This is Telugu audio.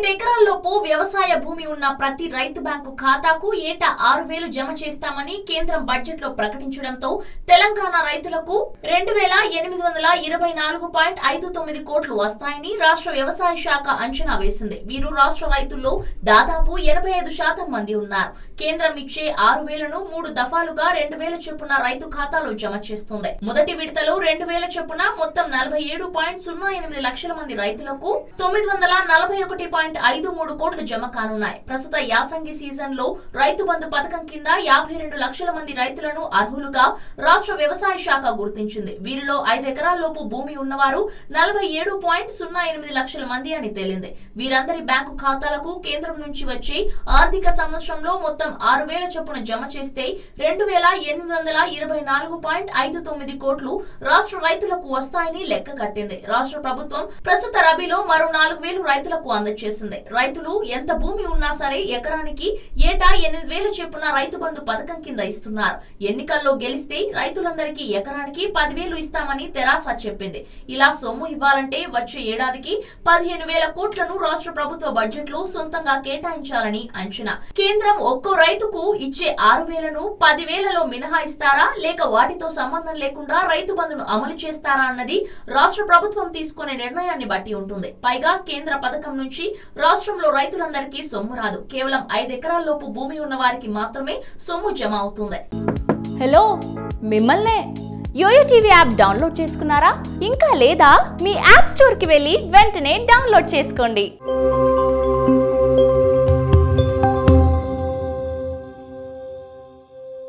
5 ఎకరాల్లోపు వ్యవసాయ భూమి ఉన్న ప్రతి రైతు బ్యాంకు ఖాతాకు ఏటా 6,000 జమ చేస్తామని కేంద్రం బడ్జెట్ లో ప్రకటించడంతో తెలంగాణ రైతులకు 2,824.59 కోట్లు వస్తాయని రాష్ట్ర వ్యవసాయ శాఖ అంచనా వేసింది. వీరు రాష్ట్ర రైతుల్లో దాదాపు 85% మంది ఉన్నారు. కేంద్రం ఇచ్చే 6,000ను 3 దఫాలుగా 2,000 చొప్పున రైతు ఖాతాలో జమ చేస్తుంది. మొదటి విడతలో 2,000 చొప్పున మొత్తం 47.08 లక్షల మంది రైతులకు 941.53 కోట్లు జమ కానున్నాయి. ప్రస్తుత యాసంగి సీజన్ లో రైతు బంధు పథకం కింద 52 లక్షల మంది రైతులను అర్హులుగా రాష్ట్ర వ్యవసాయ శాఖ గుర్తించింది. వీరిలో 5 ఎకరాల్లోపు భూమి ఉన్నవారు 47.08 లక్షల మంది అని తేలింది. వీరందరి బ్యాంకు ఖాతాలకు కేంద్రం నుంచి వచ్చే ఆర్థిక సంవత్సరంలో మొత్తం 6,000 చొప్పున జమ చేస్తే 2,824.59 కోట్లు రాష్ట్ర రైతులకు వస్తాయని లెక్క కట్టింది. రాష్ట్ర ప్రభుత్వం ప్రస్తుత రబీలో మరో 4,000 రైతులకు అందజేసింది. రైతులు ఎంత భూమి ఉన్నా సరే ఎకరానికి ఏటా 8,000 చొప్పున రైతు బంధు పథకం కింద ఇస్తున్నారు. ఎన్నికల్లో గెలిస్తే రైతులందరికీ ఎకరానికి 10,000 ఇస్తామని తెరాస చెప్పింది. ఇలా సొమ్ము ఇవ్వాలంటే వచ్చే ఏడాదికి 15,000 కోట్లను రాష్ట్ర ప్రభుత్వ బడ్జెట్ లో సొంతంగా కేటాయించాలని అంచనా. కేంద్రం ఒక్కో రైతుకు ఇచ్చే 6,000ను 10,000లో మినహాయిస్తారా లేక వాటితో సంబంధం లేకుండా రైతు బంధును అమలు చేస్తారా అన్నది రాష్ట్ర ప్రభుత్వం తీసుకునే నిర్ణయాన్ని బట్టి ఉంటుంది. పైగా కేంద్ర పథకం నుంచి రాష్ట్రంలో రైతులందరికీ సొమ్ము రాదు. కేవలం 5 ఎకరాల్లోపు భూమి ఉన్న వారికి మాత్రమే సొమ్ము జమ అవుతుంది. హలో, మిమ్మల్నే యోయో టీవీ యాప్ డౌన్లోడ్ చేసుకున్నారా? ఇంకా లేదా? మీ యాప్ స్టోర్ కి వెళ్ళి వెంటనే డౌన్లోడ్ చేసుకోండి.